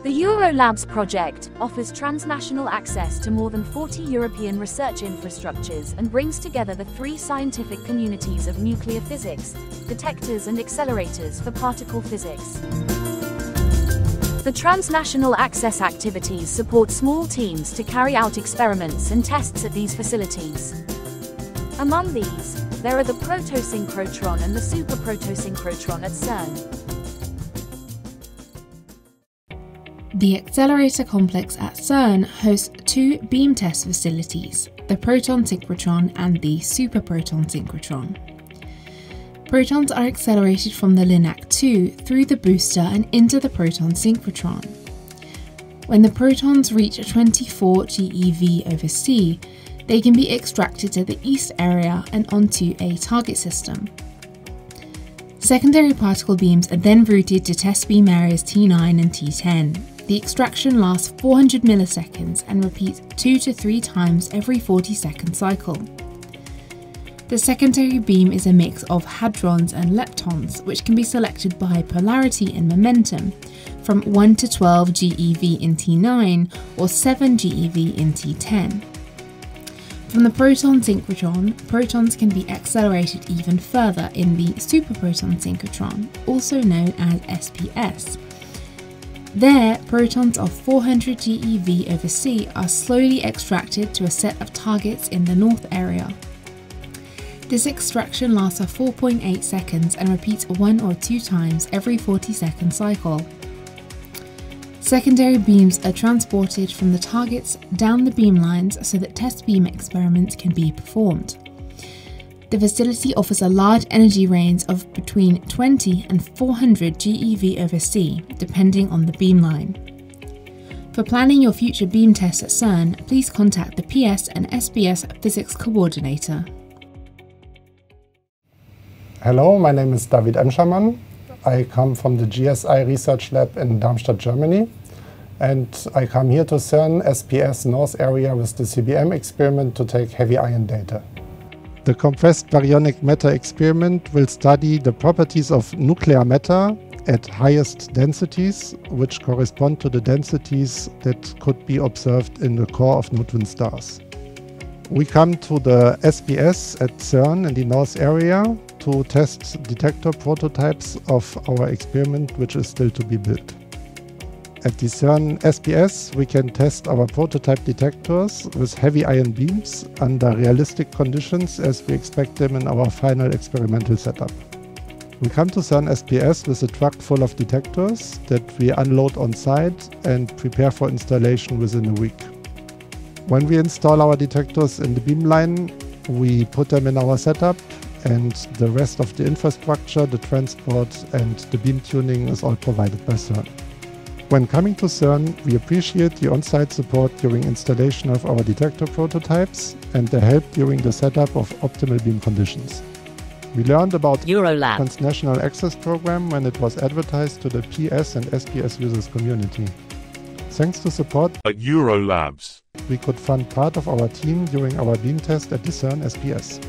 The Eurolabs project offers transnational access to more than 40 European research infrastructures and brings together the three scientific communities of nuclear physics, detectors and accelerators for particle physics. The transnational access activities support small teams to carry out experiments and tests at these facilities. Among these, there are the protosynchrotron and the superprotosynchrotron at CERN. The accelerator complex at CERN hosts two beam test facilities, the proton synchrotron and the superproton synchrotron. Protons are accelerated from the LINAC-2 through the booster and into the proton synchrotron. When the protons reach 24 GeV/c, they can be extracted to the east area and onto a target system. Secondary particle beams are then routed to test beam areas T9 and T10. The extraction lasts 400 milliseconds and repeats 2 to 3 times every 40-second cycle. The secondary beam is a mix of hadrons and leptons, which can be selected by polarity and momentum, from 1 to 12 GeV in T9 or 7 GeV in T10. From the proton synchrotron, protons can be accelerated even further in the superproton synchrotron, also known as SPS. There, protons of 400 GeV/c are slowly extracted to a set of targets in the north area. This extraction lasts for 4.8 seconds and repeats 1 or 2 times every 40-second cycle. Secondary beams are transported from the targets down the beam lines so that test beam experiments can be performed. The facility offers a large energy range of between 20 and 400 GeV/c, depending on the beam line. For planning your future beam tests at CERN, please contact the PS and SPS Physics Coordinator. Hello, my name is David Emschermann. I come from the GSI Research Lab in Darmstadt, Germany. And I come here to Cern-Pssps North area with the CBM experiment to take heavy ion data. The compressed baryonic matter experiment will study the properties of nuclear matter at highest densities, which correspond to the densities that could be observed in the core of neutron stars. We come to the SPS at CERN in the North area to test detector prototypes of our experiment, which is still to be built. At the Cern-Pssps, we can test our prototype detectors with heavy ion beams under realistic conditions as we expect them in our final experimental setup. We come to Cern-Pssps with a truck full of detectors that we unload on site and prepare for installation within a week. When we install our detectors in the beamline, we put them in our setup, and the rest of the infrastructure, the transport and the beam tuning is all provided by CERN. When coming to CERN, we appreciate the on-site support during installation of our detector prototypes and the help during the setup of optimal beam conditions. We learned about the Transnational Access Program when it was advertised to the PS and SPS users community. Thanks to support at Eurolabs, we could fund part of our team during our beam test at the Cern-Pssps.